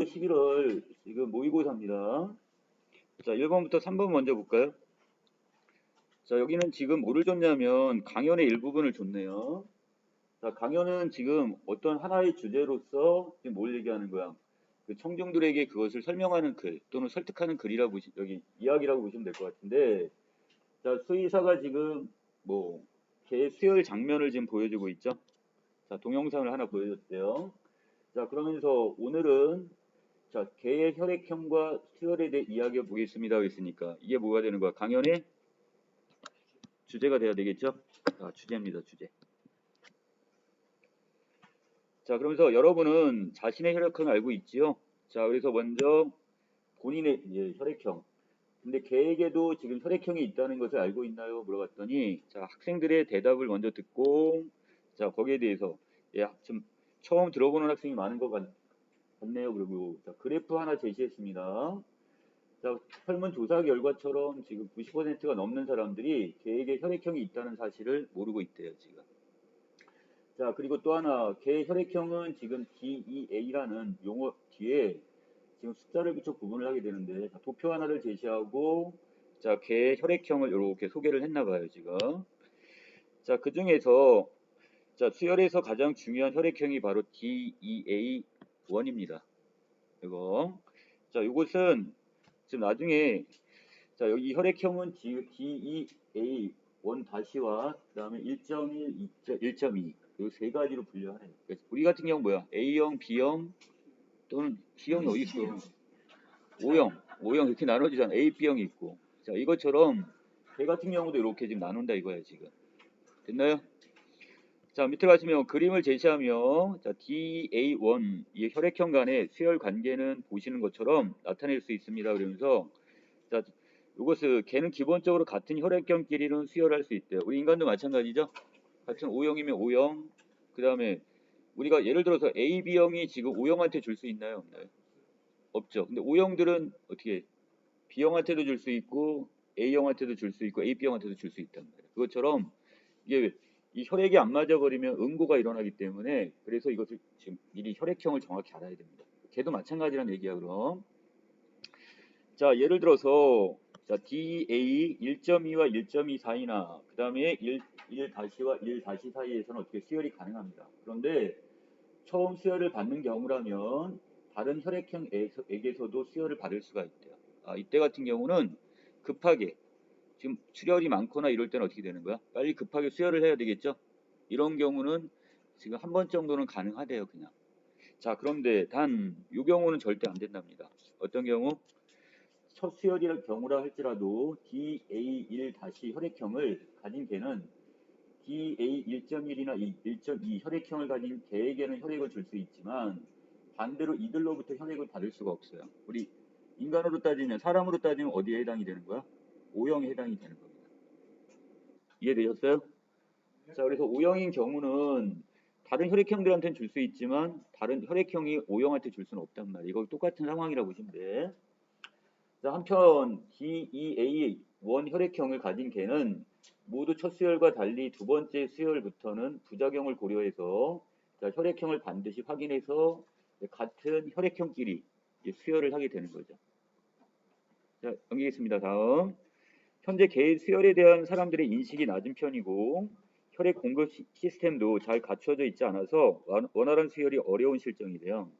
11월 지금 모의고사입니다. 자, 1번부터 3번 먼저 볼까요? 자, 여기는 지금 뭐를 줬냐면 강연의 일부분을 줬네요. 자, 강연은 지금 어떤 하나의 주제로서 지금 뭘 얘기하는 거야? 그 청중들에게 그것을 설명하는 글 또는 설득하는 글이라고 여기 이야기라고 보시면 될 것 같은데, 자, 수의사가 지금 뭐 개 수혈 장면을 지금 보여주고 있죠. 자, 동영상을 하나 보여줬대요. 자, 그러면서 오늘은 자, 개의 혈액형과 수혈에 대해 이야기해 보겠습니다. 했으니까 이게 뭐가 되는 거야? 강연의 주제가 돼야 되겠죠? 주제입니다. 주제. 자, 그러면서 여러분은 자신의 혈액형을 알고 있지요? 자, 그래서 먼저 본인의 혈액형. 근데 개에게도 지금 혈액형이 있다는 것을 알고 있나요? 물어봤더니 자, 학생들의 대답을 먼저 듣고 자, 거기에 대해서 좀 처음 들어보는 학생이 많은 것 같네요. 그리고 자, 그래프 하나 제시했습니다. 자, 설문조사 결과처럼 지금 90%가 넘는 사람들이 개에게 혈액형이 있다는 사실을 모르고 있대요, 지금. 자, 그리고 또 하나, 개 혈액형은 지금 DEA라는 용어 뒤에 지금 숫자를 붙여 구분을 하게 되는데, 자, 도표 하나를 제시하고, 자, 개 혈액형을 이렇게 소개를 했나 봐요, 지금. 자, 그 중에서, 자, 수혈에서 가장 중요한 혈액형이 바로 DEA1입니다. 이거. 자, 이것은 지금 나중에 자, 여기 혈액형은 DEA1-와 그다음에 1.1, 1.2 이 세 가지로 분류하네. 그래서 우리 같은 경우 뭐야? A형, B형 또는 C형이 어디 있어? O형 이렇게 나눠지잖아. A, B형이 있고. 자, 이것처럼 개 같은 경우도 이렇게 지금 나눈다 이거야 지금. 됐나요? 자, 밑에 가시면 그림을 제시하며 자, DA1 이 혈액형 간의 수혈 관계는 보시는 것처럼 나타낼 수 있습니다. 그러면서 자, 이것을 개는 기본적으로 같은 혈액형끼리는 수혈할 수 있대요. 우리 인간도 마찬가지죠. 같은 O형이면 O형. 그 다음에 우리가 예를 들어서 AB형이 지금 O형한테 줄 수 있나요? 없나요? 없죠. 근데 O형들은 어떻게 B형한테도 줄 수 있고 A형한테도 줄 수 있고 AB형한테도 줄 수 있단 말이에요. 그것처럼 이게 이 혈액이 안 맞아버리면 응고가 일어나기 때문에 그래서 이것을 지금 미리 혈액형을 정확히 알아야 됩니다. 개도 마찬가지란 얘기야 그럼. 자, 예를 들어서 자, DA 1.2와 1.2 사이나 그 다음에 1-와 1- 사이에서는 어떻게 수혈이 가능합니다. 그런데 처음 수혈을 받는 경우라면 다른 혈액형에게서도 수혈을 받을 수가 있대요. 이때 같은 경우는 급하게 지금 출혈이 많거나 이럴 때는 어떻게 되는 거야? 빨리 급하게 수혈을 해야 되겠죠? 이런 경우는 지금 한 번 정도는 가능하대요, 그냥. 자, 그런데 단 이 경우는 절대 안 된답니다. 어떤 경우? 첫 수혈이라 경우라 할지라도 DA1- 혈액형을 가진 개는 DA1.1이나 1.2 혈액형을 가진 개에게는 혈액을 줄 수 있지만 반대로 이들로부터 혈액을 받을 수가 없어요. 우리 인간으로 따지면 사람으로 따지면 어디에 해당이 되는 거야? O형에 해당이 되는 겁니다. 이해되셨어요? 자, 그래서 O형인 경우는 다른 혈액형들한테는 줄 수 있지만 다른 혈액형이 O형한테 줄 수는 없단 말이에요. 이거 똑같은 상황이라고 보시면 돼. 자, 한편 DEA1 혈액형을 가진 개는 모두 첫 수혈과 달리 두 번째 수혈부터는 부작용을 고려해서 자, 혈액형을 반드시 확인해서 같은 혈액형끼리 수혈을 하게 되는 거죠. 자, 넘기겠습니다. 다음. 현재 개의 수혈에 대한 사람들의 인식이 낮은 편이고 혈액 공급 시스템도 잘 갖춰져 있지 않아서 원활한 수혈이 어려운 실정이래요.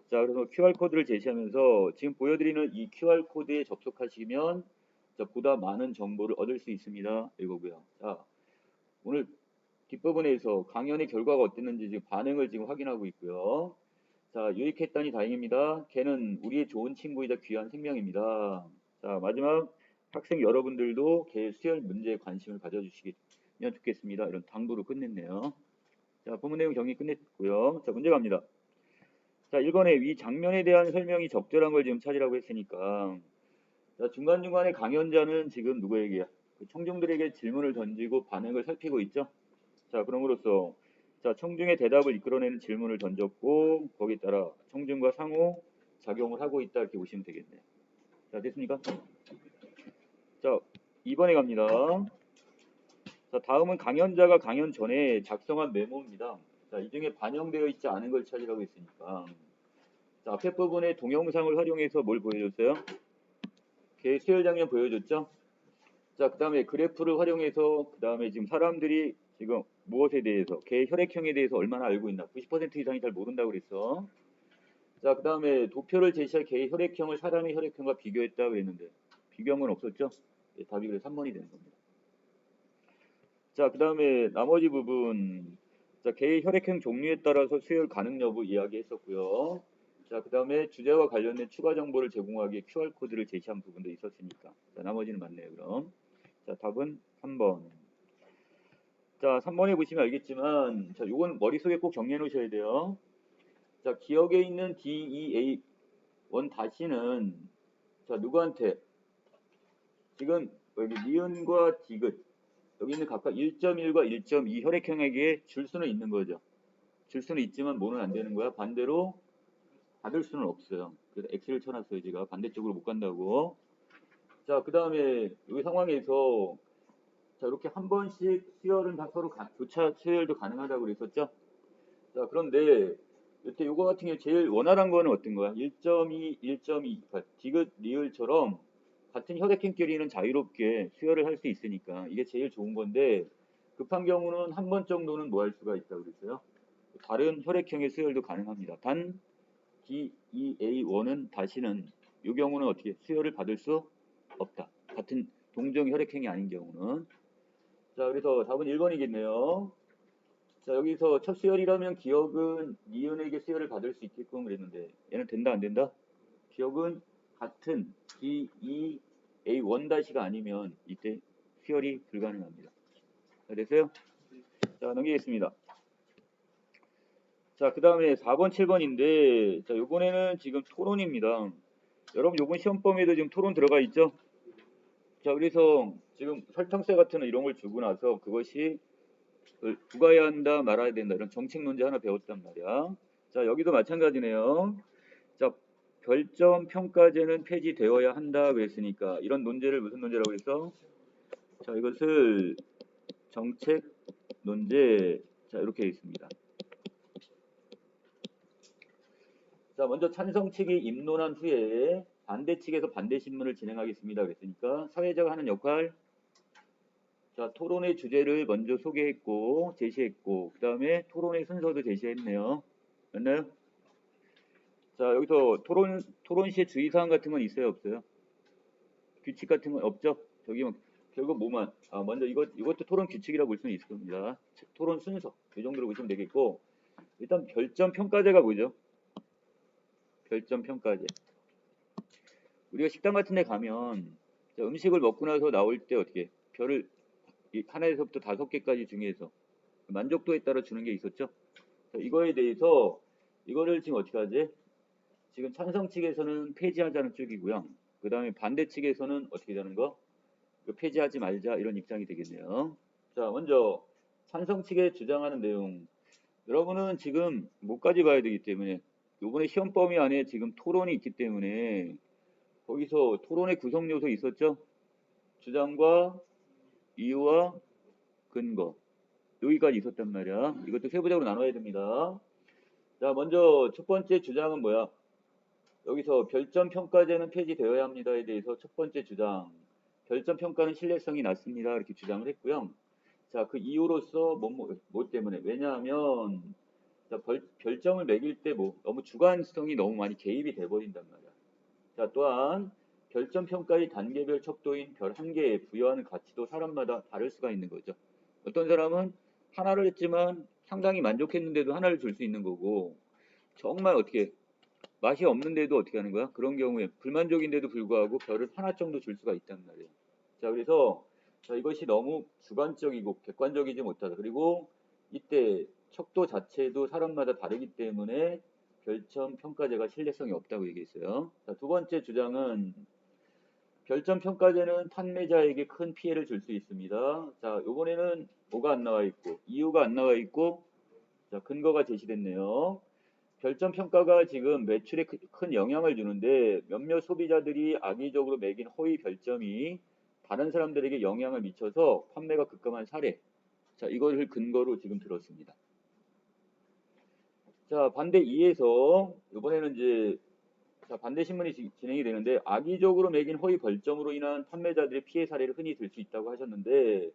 자, 그래서 QR코드를 제시하면서 지금 보여드리는 이 QR코드에 접속하시면 보다 많은 정보를 얻을 수 있습니다. 이거고요. 자, 오늘 뒷부분에서 강연의 결과가 어땠는지 지금 반응을 지금 확인하고 있고요. 자, 유익했다니 다행입니다. 개는 우리의 좋은 친구이자 귀한 생명입니다. 자, 마지막 학생 여러분들도 개 수혈 문제에 관심을 가져주시면 좋겠습니다. 이런 당부로 끝냈네요. 자, 본문 내용 정리 끝냈고요. 자, 문제 갑니다. 자, 1번에 위 장면에 대한 설명이 적절한 걸 지금 찾으라고 했으니까 자, 중간중간에 강연자는 지금 누구에게야? 그 청중들에게 질문을 던지고 반응을 살피고 있죠? 자, 그럼으로써 자, 청중의 대답을 이끌어내는 질문을 던졌고 거기에 따라 청중과 상호 작용을 하고 있다 이렇게 보시면 되겠네. 자, 됐습니까? 자, 2번에 갑니다. 자, 다음은 강연자가 강연 전에 작성한 메모입니다. 자, 이 중에 반영되어 있지 않은 걸 찾으라고 했으니까 자, 앞에 부분에 동영상을 활용해서 뭘 보여줬어요? 개 수혈 장면 보여줬죠? 자, 그 다음에 그래프를 활용해서 그 다음에 지금 사람들이 지금 무엇에 대해서 개 혈액형에 대해서 얼마나 알고 있나 90% 이상이 잘 모른다고 그랬어. 자, 그 다음에 도표를 제시할 개의 혈액형을 사람의 혈액형과 비교했다 그랬는데 비교한 건 없었죠? 예, 답이 그래서 3번이 되는 겁니다. 자, 그 다음에 나머지 부분 자, 개의 혈액형 종류에 따라서 수혈 가능 여부 이야기했었고요. 자, 그 다음에 주제와 관련된 추가 정보를 제공하기 위해 QR코드를 제시한 부분도 있었으니까 자, 나머지는 맞네요. 그럼 자, 답은 3번. 자, 3번에 보시면 알겠지만 자, 요건 머릿속에 꼭 정리해 놓으셔야 돼요. 자, 기억에 있는 DEA 원 다시는 자, 누구한테 지금 여기 니은과 디귿 여기 있는 각각 1.1과 1.2 혈액형에게 줄 수는 있는 거죠. 줄 수는 있지만 뭐는 안 되는 거야. 반대로 받을 수는 없어요. 그래서 X를 쳐놨어요. 제가 반대쪽으로 못 간다고. 자, 그 다음에 이 상황에서 자, 이렇게 한 번씩 수혈은 다 서로 교차 수혈도 가능하다고 그랬었죠. 자, 그런데 이때 요거 같은 경우 제일 원활한 거는 어떤 거야? 1.2, 1.2, 그러니까 디귿, 리을처럼 같은 혈액형끼리는 자유롭게 수혈을 할 수 있으니까 이게 제일 좋은 건데 급한 경우는 한 번 정도는 뭐 할 수가 있다고 그랬어요? 다른 혈액형의 수혈도 가능합니다. 단 DEA1은 다시는 이 경우는 어떻게 수혈을 받을 수 없다. 같은 동종 혈액형이 아닌 경우는. 자, 그래서 답은 1번이겠네요. 자, 여기서 첫 수혈이라면 기억은 니은에게 수혈을 받을 수 있게끔 그랬는데 얘는 된다 안 된다? 기억은 같은 DEA1-가 아니면 이때 수혈이 불가능합니다. 자, 됐어요? 자, 넘기겠습니다. 자, 그 다음에 4번, 7번인데 자, 요번에는 지금 토론입니다. 여러분 요번 시험 범위에도 지금 토론 들어가 있죠? 자, 그래서 지금 설탕세 같은 이런 걸 주고 나서 그것이 부과해야 한다, 말아야 된다 이런 정책 논제 하나 배웠단 말이야. 자, 여기도 마찬가지네요. 자, 별점 평가제는 폐지되어야 한다 그랬으니까 이런 논제를 무슨 논제라고 해서 자, 이것을 정책 논제 자, 이렇게 있습니다. 자, 먼저 찬성 측이 입론한 후에 반대 측에서 반대 신문을 진행하겠습니다 그랬으니까 사회자가 하는 역할 자, 토론의 주제를 먼저 소개했고 제시했고 그 다음에 토론의 순서도 제시했네요. 맞나요? 자, 여기서 토론 시에 주의사항 같은 건 있어요 없어요? 규칙 같은 건 없죠? 저기 결국 뭐만 먼저 이것도 토론 규칙이라고 볼 수는 있을 겁니다. 토론 순서 이 정도로 보시면 되겠고 일단 별점 평가제가 뭐죠? 별점 평가제. 우리가 식당 같은 데 가면 자, 음식을 먹고 나서 나올 때 어떻게 별을 하나에서부터 5개까지 중에서 만족도에 따라 주는 게 있었죠? 자, 이거에 대해서 이거를 지금 어떻게 하지? 지금 찬성 측에서는 폐지하자는 쪽이고요. 그 다음에 반대 측에서는 어떻게 되는 거? 폐지하지 말자 이런 입장이 되겠네요. 자, 먼저 찬성 측에 주장하는 내용. 여러분은 지금 뭐까지 봐야 되기 때문에 이번에 시험 범위 안에 지금 토론이 있기 때문에 거기서 토론의 구성 요소 있었죠? 주장과 이유와 근거. 여기까지 있었단 말이야. 이것도 세부적으로 나눠야 됩니다. 자, 먼저 첫 번째 주장은 뭐야? 여기서 별점 평가제는 폐지되어야 합니다에 대해서 첫 번째 주장. 별점 평가는 신뢰성이 낮습니다. 이렇게 주장을 했고요. 자, 그 이유로서 뭐 때문에? 왜냐하면 자, 별점을 매길 때 너무 주관성이 너무 많이 개입이 돼버린단 말이야. 자, 또한 별점 평가의 단계별 척도인 별 1개에 부여하는 가치도 사람마다 다를 수가 있는 거죠. 어떤 사람은 하나를 했지만 상당히 만족했는데도 하나를 줄 수 있는 거고 정말 어떻게 맛이 없는데도 어떻게 하는 거야? 그런 경우에 불만족인데도 불구하고 별을 하나 정도 줄 수가 있단 말이에요. 자, 그래서 자, 이것이 너무 주관적이고 객관적이지 못하다. 그리고 이때 척도 자체도 사람마다 다르기 때문에 별점 평가제가 신뢰성이 없다고 얘기했어요. 자, 두 번째 주장은 별점 평가제는 판매자에게 큰 피해를 줄 수 있습니다. 자, 요번에는 뭐가 안 나와 있고 이유가 안 나와 있고 자, 근거가 제시됐네요. 별점 평가가 지금 매출에 큰 영향을 주는데 몇몇 소비자들이 악의적으로 매긴 허위 별점이 다른 사람들에게 영향을 미쳐서 판매가 급감한 사례. 자, 이것을 근거로 지금 들었습니다. 자, 반대 2에서 이번에는 이제 자, 반대 신문이 진행이 되는데 악의적으로 매긴 허위 벌점으로 인한 판매자들의 피해 사례를 흔히 들 수 있다고 하셨는데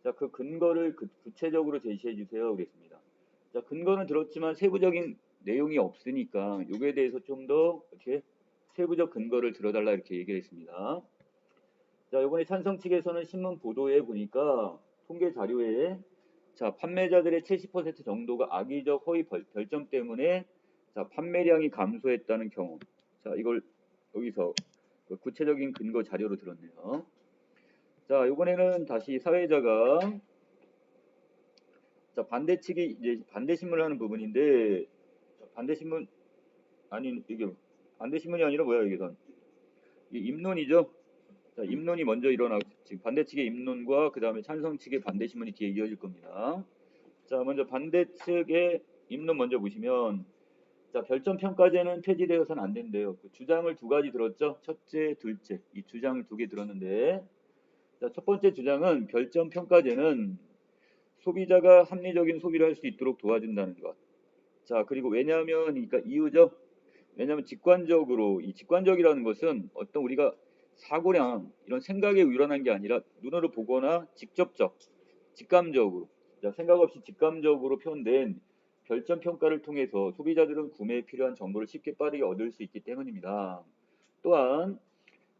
자, 그 근거를 구체적으로 제시해 주세요. 그랬습니다. 자, 근거는 들었지만 세부적인 내용이 없으니까 요거에 대해서 좀 더 이렇게 세부적 근거를 들어달라 이렇게 얘기를 했습니다. 자, 이번에 찬성 측에서는 신문 보도에 보니까 통계 자료에 자, 판매자들의 70% 정도가 악의적 허위 별점 때문에 자, 판매량이 감소했다는 경우. 자, 이걸 여기서 그 구체적인 근거 자료로 들었네요. 자, 이번에는 다시 사회자가 자, 반대 측이 이제 반대 신문을 하는 부분인데 반대 신문 아니 이게 반대 신문이 아니라 뭐야 이게 입론이죠. 자, 입론이 먼저 일어나고 지금 반대 측의 입론과 그 다음에 찬성 측의 반대 신문이 뒤에 이어질 겁니다. 자, 먼저 반대 측의 입론 먼저 보시면 자, 별점 평가제는 폐지되어서는 안 된대요. 그 주장을 두 가지 들었죠. 첫째, 둘째 이 주장을 두 개 들었는데 자, 첫 번째 주장은 별점 평가제는 소비자가 합리적인 소비를 할 수 있도록 도와준다는 것. 자, 그리고 왜냐하면 그러니까 이유죠. 왜냐하면 직관적으로 이 직관적이라는 것은 어떤 우리가 사고량 이런 생각에 의존한 게 아니라 눈으로 보거나 직접적, 직감적으로 자, 생각 없이 직감적으로 표현된 별점 평가를 통해서 소비자들은 구매에 필요한 정보를 쉽게 빠르게 얻을 수 있기 때문입니다. 또한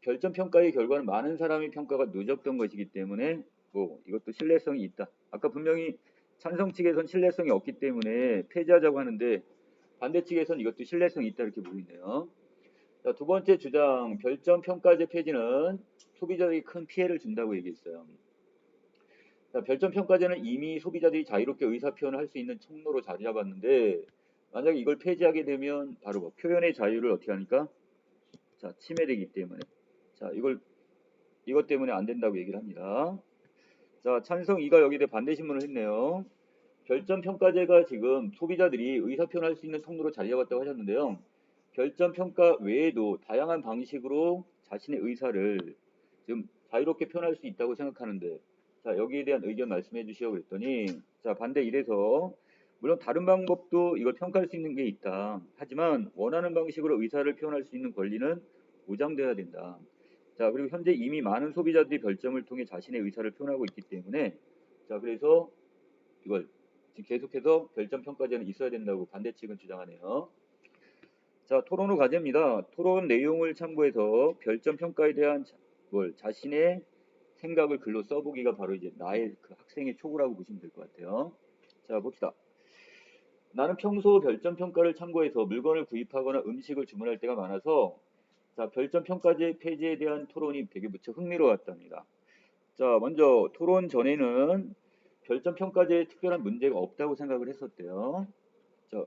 별점 평가의 결과는 많은 사람의 평가가 누적된 것이기 때문에 뭐 이것도 신뢰성이 있다. 아까 분명히 찬성 측에선 신뢰성이 없기 때문에 폐지하자고 하는데 반대 측에선 이것도 신뢰성이 있다 이렇게 보이네요. 자, 두 번째 주장 별점 평가제 폐지는 소비자들에게 큰 피해를 준다고 얘기했어요. 자, 별점 평가제는 이미 소비자들이 자유롭게 의사 표현을 할 수 있는 통로로 자리 잡았는데 만약에 이걸 폐지하게 되면 바로 뭐 표현의 자유를 어떻게 하니까 자, 침해되기 때문에 자, 이것 때문에 안 된다고 얘기를 합니다. 자, 찬성 2가 여기에 대해 반대 신문을 했네요. 별점 평가제가 지금 소비자들이 의사 표현할 수 있는 통로로 자리 잡았다고 하셨는데요. 별점 평가 외에도 다양한 방식으로 자신의 의사를 지금 자유롭게 표현할 수 있다고 생각하는데 자, 여기에 대한 의견 말씀해 주시오 그랬더니 자, 반대 1에서 물론 다른 방법도 이걸 평가할 수 있는 게 있다. 하지만 원하는 방식으로 의사를 표현할 수 있는 권리는 보장돼야 된다. 자, 그리고 현재 이미 많은 소비자들이 별점을 통해 자신의 의사를 표현하고 있기 때문에 자, 그래서 이걸 계속해서 별점 평가제는 있어야 된다고 반대 측은 주장하네요. 자, 토론 후 과제입니다. 토론 내용을 참고해서 별점 평가에 대한 자신의 생각을 글로 써보기가 바로 이제 나의 그 학생의 촉구라고 보시면 될 것 같아요. 자, 봅시다. 나는 평소 별점 평가를 참고해서 물건을 구입하거나 음식을 주문할 때가 많아서 자, 별점 평가제 폐지에 대한 토론이 되게 무척 흥미로웠답니다. 자, 먼저 토론 전에는 별점 평가제에 특별한 문제가 없다고 생각을 했었대요. 자,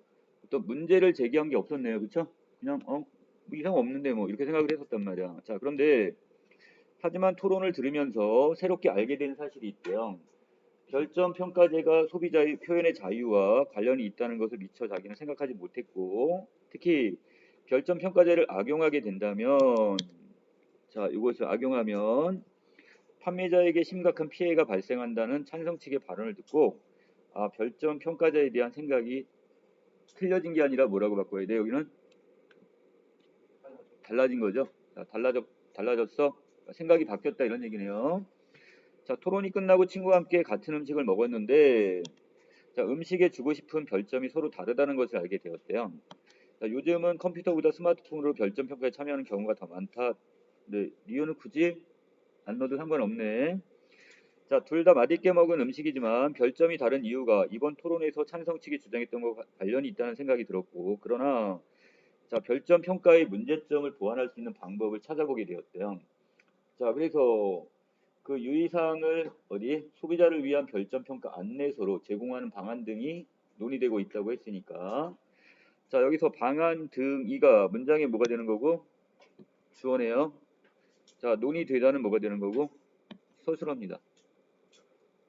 또 문제를 제기한 게 없었네요. 그렇죠? 그냥 뭐 이상 없는데 뭐 이렇게 생각을 했었단 말이야. 자, 그런데 하지만 토론을 들으면서 새롭게 알게 된 사실이 있대요. 별점 평가제가 소비자의 표현의 자유와 관련이 있다는 것을 미처 자기는 생각하지 못했고 특히 별점 평가제를 악용하게 된다면 자, 이것을 악용하면 판매자에게 심각한 피해가 발생한다는 찬성 측의 발언을 듣고 아, 별점 평가제에 대한 생각이 틀려진 게 아니라 뭐라고 바꿔야 돼요? 여기는 달라진 거죠. 자, 달라졌어. 생각이 바뀌었다 이런 얘기네요. 자, 토론이 끝나고 친구와 함께 같은 음식을 먹었는데 자, 음식에 주고 싶은 별점이 서로 다르다는 것을 알게 되었대요. 자, 요즘은 컴퓨터보다 스마트폰으로 별점 평가에 참여하는 경우가 더 많다. 네, 이유는 굳이 안 넣어도 상관없네. 자, 둘 다 맛있게 먹은 음식이지만 별점이 다른 이유가 이번 토론에서 찬성 측이 주장했던 것과 관련이 있다는 생각이 들었고 그러나 자, 별점 평가의 문제점을 보완할 수 있는 방법을 찾아보게 되었대요. 자, 그래서 그 유의사항을 소비자를 위한 별점 평가 안내서로 제공하는 방안 등이 논의되고 있다고 했으니까 자, 여기서 방안 등이가 문장에 뭐가 되는 거고 주어네요. 자, 논의되다는 뭐가 되는 거고 서술어입니다.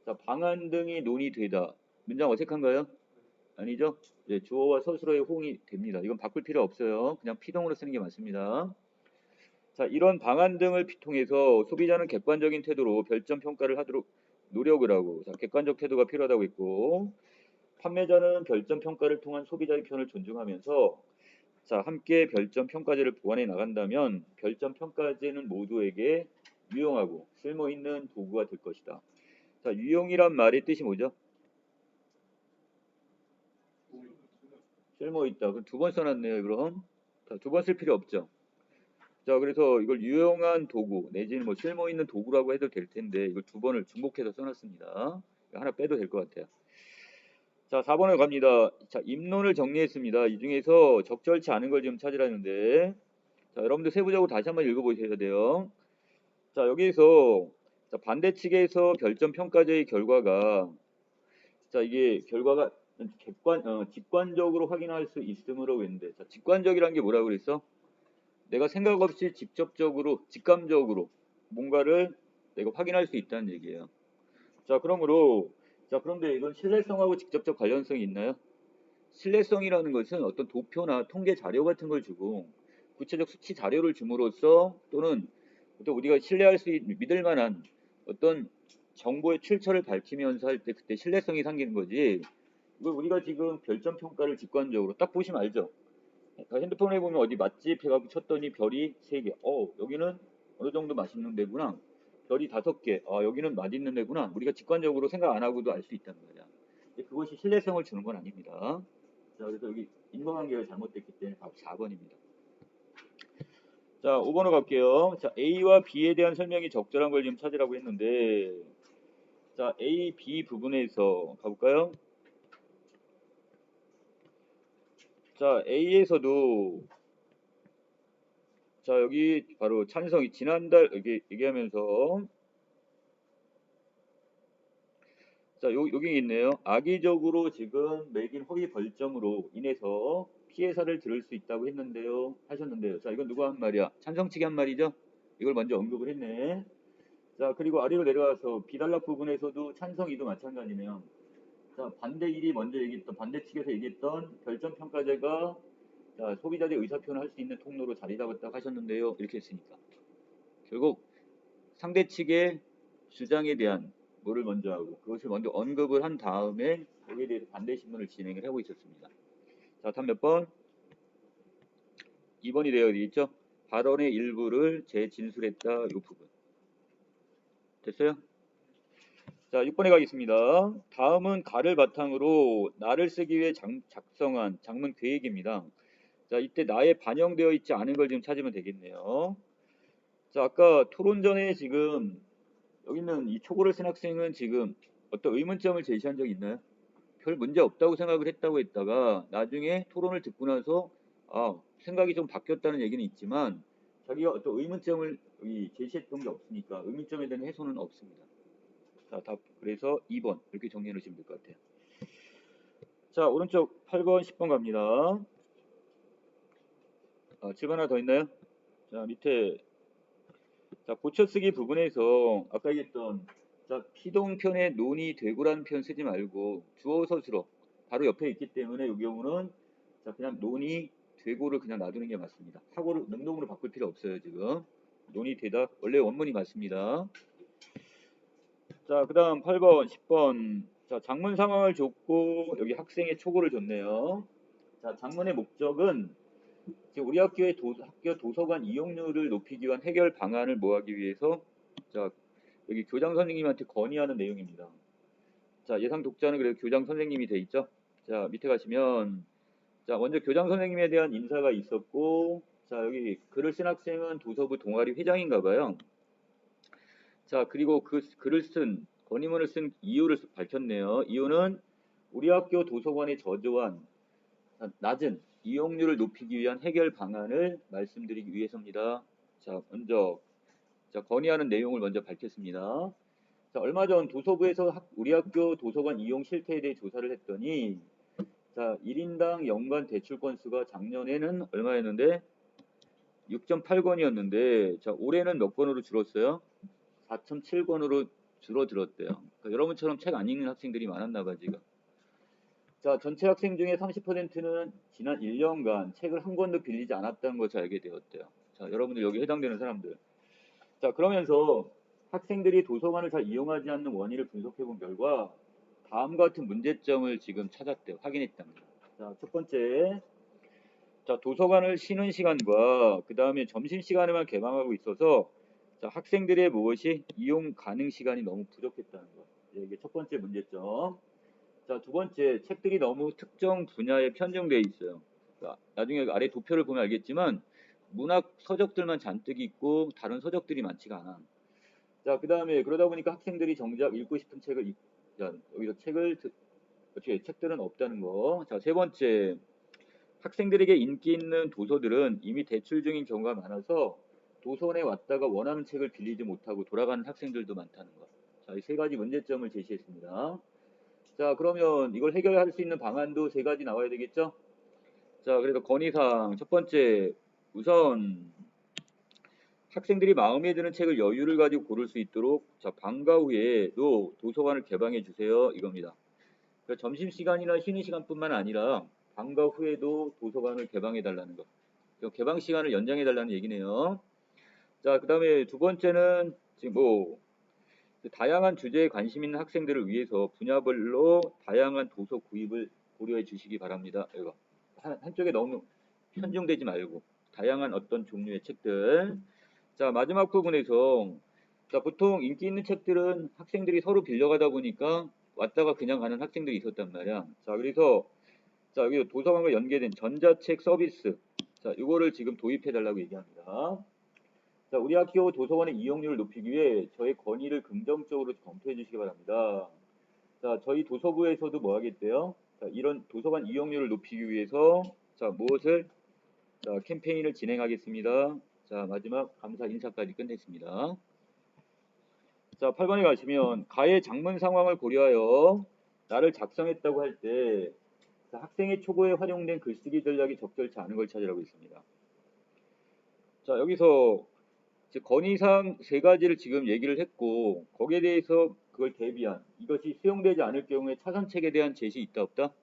자, 방안 등이 논의되다. 문장 어색한가요? 아니죠? 네, 주어와 서술어의 호응이 됩니다. 이건 바꿀 필요 없어요. 그냥 피동으로 쓰는 게 맞습니다. 자, 이런 방안 등을 통해서 소비자는 객관적인 태도로 별점 평가를 하도록 노력을 하고 자, 객관적 태도가 필요하다고 했고 판매자는 별점 평가를 통한 소비자의 편을 존중하면서 자, 함께 별점 평가제를 보완해 나간다면 별점 평가제는 모두에게 유용하고 쓸모 있는 도구가 될 것이다. 자, 유용이란 말의 뜻이 뭐죠? 쓸모 있다. 그럼 두 번 써놨네요, 그럼. 자, 두 번 쓸 필요 없죠. 자, 그래서 이걸 유용한 도구 내지는 뭐 쓸모 있는 도구라고 해도 될 텐데 이걸 두 번을 중복해서 써놨습니다. 하나 빼도 될 것 같아요. 자, 4번을 갑니다. 자, 입론을 정리했습니다. 이 중에서 적절치 않은 걸 지금 찾으라는데 자, 여러분들 세부적으로 다시 한번 읽어보셔야 돼요. 자, 여기에서 자, 반대 측에서 별점 평가제의 결과가 자, 이게 결과가 직관적으로 확인할 수 있으므로 했는데 자, 직관적이라는 게 뭐라고 그랬어? 내가 생각 없이 직접적으로 직감적으로 뭔가를 내가 확인할 수 있다는 얘기예요. 자, 그러므로 자, 그런데 이건 신뢰성하고 직접적 관련성이 있나요? 신뢰성이라는 것은 어떤 도표나 통계 자료 같은 걸 주고 구체적 수치 자료를 줌으로써 또는 또 우리가 신뢰할 수 있는 믿을 만한 어떤 정보의 출처를 밝히면서 할 때 그때 신뢰성이 생기는 거지. 이걸 우리가 지금 별점 평가를 직관적으로 딱 보시면 알죠. 핸드폰에 보면 어디 맛집 해가지고 쳤더니 별이 3개. 여기는 어느 정도 맛있는 데구나. 별이 5개. 여기는 맛있는 데구나. 우리가 직관적으로 생각 안 하고도 알 수 있다는 거야. 그것이 신뢰성을 주는 건 아닙니다. 자, 그래서 여기 인과관계가 잘못됐기 때문에 답 4번입니다. 자, 5번으로 갈게요. 자, A와 B에 대한 설명이 적절한 걸 지금 찾으라고 했는데, 자, A, B 부분에서 가볼까요? 자, A에서도, 자, 여기 바로 찬성이 지난달 여기 얘기하면서, 자, 여기 있네요. 악의적으로 지금 매긴 허위 벌점으로 인해서 피해사를 들을 수 있다고 했는데요. 하셨는데요. 자, 이건 누가 한 말이야? 찬성 측이 한 말이죠? 이걸 먼저 언급을 했네. 자, 그리고 아래로 내려와서 비단락 부분에서도 찬성이도 마찬가지네요. 자, 반대 일이 먼저 얘기했던, 반대 측에서 얘기했던 별점 평가제가 자, 소비자의 의사표현을 할 수 있는 통로로 자리 잡았다고 하셨는데요. 이렇게 했으니까. 결국 상대 측의 주장에 대한 뭐를 먼저 하고 그것을 먼저 언급을 한 다음에 거기에 대해서 반대 신문을 진행을 하고 있었습니다. 자, 다음 몇 번? 2번이 되어 있죠? 발언의 일부를 재진술했다. 이 부분. 됐어요? 자, 6번에 가겠습니다. 다음은 가를 바탕으로 나를 쓰기 위해 작성한 장문 계획입니다. 자, 이때 나에 반영되어 있지 않은 걸 지금 찾으면 되겠네요. 자, 아까 토론 전에 지금 여기 있는 이 초고를 쓴 학생은 지금 어떤 의문점을 제시한 적이 있나요? 별 문제 없다고 생각을 했다고 했다가 나중에 토론을 듣고 나서 생각이 좀 바뀌었다는 얘기는 있지만 자기가 어떤 의문점을 제시했던 게 없으니까 의문점에 대한 해소는 없습니다. 자, 답 그래서 2번 이렇게 정리해 놓으시면 될 것 같아요. 자, 오른쪽 8번, 10번 갑니다. 7번 하나 더 있나요? 자, 밑에 자, 고쳐쓰기 부분에서 아까 얘기했던 자, 피동편에 논이 되고라는 표현 쓰지 말고 주어 서술어 바로 옆에 있기 때문에 이 경우는 자, 그냥 논이 되고를 그냥 놔두는 게 맞습니다. 사고를 능동으로 바꿀 필요 없어요. 지금 논이 되다 원래 원문이 맞습니다. 자, 그 다음 8번, 10번. 자, 장문 상황을 줬고, 여기 학생의 초고를 줬네요. 자, 장문의 목적은 지금 우리 학교의 학교 도서관 이용률을 높이기 위한 해결 방안을 모아기 위해서, 자, 여기 교장 선생님한테 건의하는 내용입니다. 자, 예상 독자는 그래도 교장 선생님이 돼 있죠? 자, 밑에 가시면, 자, 먼저 교장 선생님에 대한 인사가 있었고, 자, 여기 글을 쓴 학생은 도서부 동아리 회장인가 봐요. 자, 그리고 그 글을 쓴 건의문을 쓴 이유를 밝혔네요. 이유는 우리 학교 도서관의 저조한 낮은 이용률을 높이기 위한 해결 방안을 말씀드리기 위해서입니다. 자, 먼저 건의하는 내용을 먼저 밝혔습니다. 자, 얼마 전 도서부에서 우리 학교 도서관 이용 실태에 대해 조사를 했더니 자, 1인당 연간 대출 건수가 작년에는 얼마였는데 6.8권이었는데 자, 올해는 몇 권으로 줄었어요? 4.7권으로 줄어들었대요. 그러니까 여러분처럼 책 안 읽는 학생들이 많았나 봐 지금. 자, 전체 학생 중에 30%는 지난 1년간 책을 한 권도 빌리지 않았다는 것을 알게 되었대요. 자, 여러분들 여기 해당되는 사람들. 자, 그러면서 학생들이 도서관을 잘 이용하지 않는 원인을 분석해 본 결과 다음과 같은 문제점을 지금 찾았대요. 확인했답니다. 자, 첫 번째. 자, 도서관을 쉬는 시간과 그 다음에 점심시간에만 개방하고 있어서 자, 학생들의 무엇이 이용 가능 시간이 너무 부족했다는 거. 이게 첫 번째 문제점. 자, 두 번째, 책들이 너무 특정 분야에 편중되어 있어요. 자, 나중에 아래 도표를 보면 알겠지만 문학 서적들만 잔뜩 있고 다른 서적들이 많지가 않아. 자, 그 다음에 그러다 보니까 학생들이 정작 읽고 싶은 책을 자, 여기서 어떻게 책들은 없다는 거. 자, 세 번째, 학생들에게 인기 있는 도서들은 이미 대출 중인 경우가 많아서 도서관에 왔다가 원하는 책을 빌리지 못하고 돌아가는 학생들도 많다는 것. 자, 이 세 가지 문제점을 제시했습니다. 자, 그러면 이걸 해결할 수 있는 방안도 세 가지 나와야 되겠죠? 자, 그래서 건의사항 첫 번째, 우선 학생들이 마음에 드는 책을 여유를 가지고 고를 수 있도록 자, 방과 후에도 도서관을 개방해 주세요. 이겁니다. 그러니까 점심시간이나 쉬는 시간뿐만 아니라 방과 후에도 도서관을 개방해 달라는 것. 개방 시간을 연장해 달라는 얘기네요. 자, 그 다음에 두 번째는 지금 다양한 주제에 관심 있는 학생들을 위해서 분야별로 다양한 도서 구입을 고려해 주시기 바랍니다. 이거 한쪽에 너무 편중되지 말고 다양한 어떤 종류의 책들. 자, 마지막 부분에서 자, 보통 인기 있는 책들은 학생들이 서로 빌려가다 보니까 왔다가 그냥 가는 학생들이 있었단 말이야. 자, 그래서 자, 여기 도서관과 연계된 전자책 서비스. 자, 이거를 지금 도입해 달라고 얘기합니다. 자, 우리 학교 도서관의 이용률을 높이기 위해 저의 건의를 긍정적으로 검토해 주시기 바랍니다. 자, 저희 도서부에서도 뭐 하겠대요? 자, 이런 도서관 이용률을 높이기 위해서 자, 무엇을 자, 캠페인을 진행하겠습니다. 자, 마지막 감사 인사까지 끝냈습니다. 자, 8번에 가시면 가해 장문 상황을 고려하여 나를 작성했다고 할 때 학생의 초고에 활용된 글쓰기 전략이 적절치 않은 걸 찾으라고 있습니다. 자, 여기서 건의사항 세 가지를 지금 얘기를 했고 거기에 대해서 그걸 대비한 이것이 수용되지 않을 경우에 차선책에 대한 제시 있다 없다?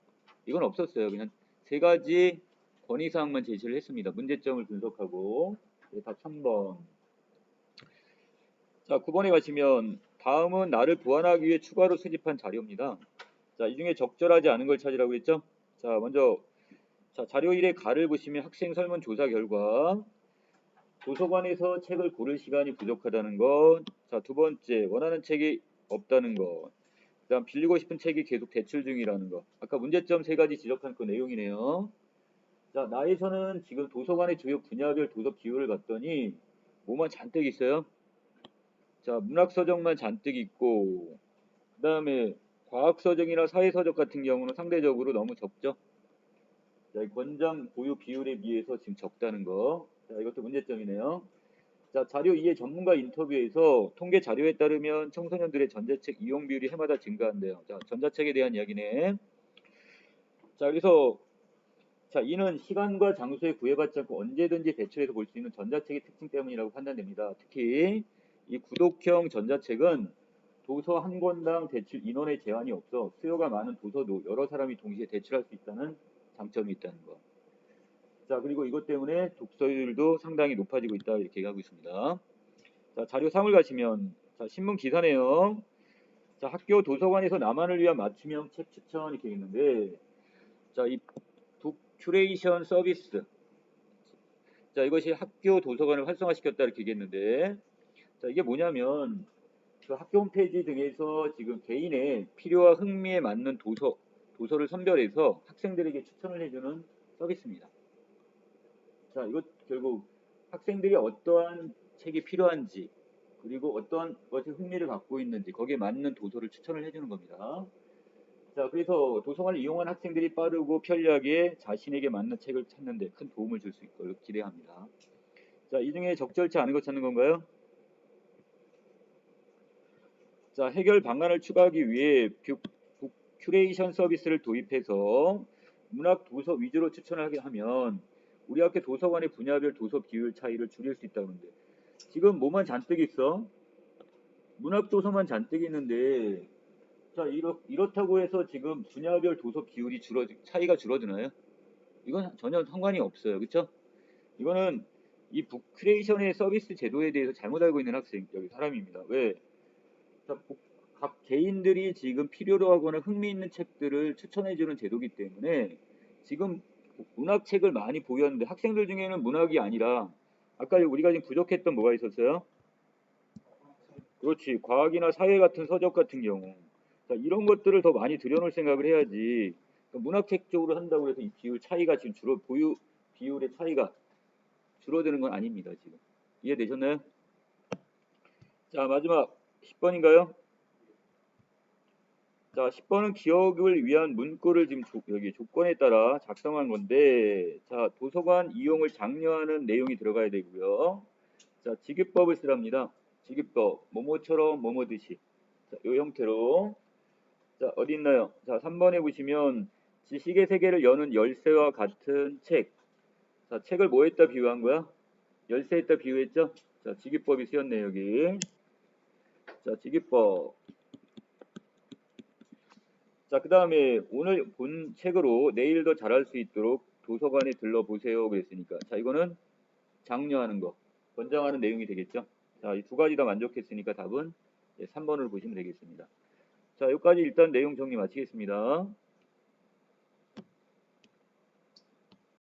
이건 없었어요. 그냥 세 가지 건의사항만 제시를 했습니다. 문제점을 분석하고 답 3번. 자, 9번에 가시면 다음은 나를 보완하기 위해 추가로 수집한 자료입니다. 자, 이 중에 적절하지 않은 걸 찾으라고 했죠? 자, 먼저 자, 자료 1의 가를 보시면 학생 설문조사 결과 도서관에서 책을 고를 시간이 부족하다는 것. 자, 두 번째, 원하는 책이 없다는 것. 그 다음, 빌리고 싶은 책이 계속 대출 중이라는 것. 아까 문제점 세 가지 지적한 그 내용이네요. 자, 나에서는 지금 도서관의 주요 분야별 도서 비율을 봤더니 뭐만 잔뜩 있어요? 자, 문학서적만 잔뜩 있고 그 다음에 과학서적이나 사회서적 같은 경우는 상대적으로 너무 적죠. 자, 이 권장 보유 비율에 비해서 지금 적다는 거. 자, 이것도 문제점이네요. 자, 자료 2의 전문가 인터뷰에서 통계 자료에 따르면 청소년들의 전자책 이용 비율이 해마다 증가한대요. 자, 전자책에 대한 이야기네. 자, 그래서 자, 이는 시간과 장소에 구애받지 않고 언제든지 대출해서 볼 수 있는 전자책의 특징 때문이라고 판단됩니다. 특히 이 구독형 전자책은 도서 한 권당 대출 인원의 제한이 없어 수요가 많은 도서도 여러 사람이 동시에 대출할 수 있다는 장점이 있다는 거. 자, 그리고 이것 때문에 독서율도 상당히 높아지고 있다 이렇게 얘기하고 있습니다. 자, 자료 3을 가시면 자, 신문 기사네요. 자, 학교 도서관에서 나만을 위한 맞춤형 책 추천 이렇게 있는데 자, 이 북 큐레이션 서비스. 자, 이것이 학교 도서관을 활성화시켰다 이렇게 얘기했는데 자, 이게 뭐냐면 그 학교 홈페이지 등에서 지금 개인의 필요와 흥미에 맞는 도서를 선별해서 학생들에게 추천을 해주는 서비스입니다. 자, 이것 결국 학생들이 어떠한 책이 필요한지 그리고 어떠한 것에 흥미를 갖고 있는지 거기에 맞는 도서를 추천을 해주는 겁니다. 자, 그래서 도서관을 이용한 학생들이 빠르고 편리하게 자신에게 맞는 책을 찾는 데 큰 도움을 줄 수 있을 걸로 기대합니다. 자, 이 중에 적절치 않은 것 찾는 건가요? 자, 해결 방안을 추가하기 위해 북 큐레이션 서비스를 도입해서 문학 도서 위주로 추천하게 하면 우리 학교 도서관의 분야별 도서 비율 차이를 줄일 수 있다는데 지금 뭐만 잔뜩 있어? 문학 도서만 잔뜩 있는데 자, 이렇다고 해서 지금 분야별 도서 비율이 차이가 줄어드나요? 이건 전혀 상관이 없어요. 그렇죠? 이거는 이 북크리에이션의 서비스 제도에 대해서 잘못 알고 있는 학생, 여기 사람입니다. 왜? 자, 각 개인들이 지금 필요로 하거나 흥미있는 책들을 추천해주는 제도이기 때문에 지금 문학책을 많이 보유하는데 학생들 중에는 문학이 아니라 아까 우리가 지금 부족했던 뭐가 있었어요? 그렇지. 과학이나 사회 같은 서적 같은 경우. 자, 이런 것들을 더 많이 들여놓을 생각을 해야지. 문학책 쪽으로 한다고 해서 이 비율 차이가 지금 보유 비율의 차이가 줄어드는 건 아닙니다. 지금. 이해되셨나요? 자, 마지막 10번인가요? 자, 10번은 기억을 위한 문구를 지금 여기 조건에 따라 작성한 건데, 자, 도서관 이용을 장려하는 내용이 들어가야 되고요. 자, 지급법을 쓰랍니다. 지급법, 뭐뭐처럼 뭐뭐듯이. 자, 이 형태로. 자, 어디 있나요? 자, 3번에 보시면 지식의 세계를 여는 열쇠와 같은 책. 자, 책을 뭐에다 비유한 거야? 열쇠에다 비유했죠? 자, 지급법이 쓰였네요, 여기. 자, 지급법. 자, 그 다음에 오늘 본 책으로 내일 더 잘할 수 있도록 도서관에 들러보세요. 그랬으니까. 자, 이거는 장려하는 거, 권장하는 내용이 되겠죠. 자, 이 두 가지 다 만족했으니까 답은 3번을 보시면 되겠습니다. 자, 여기까지 일단 내용 정리 마치겠습니다.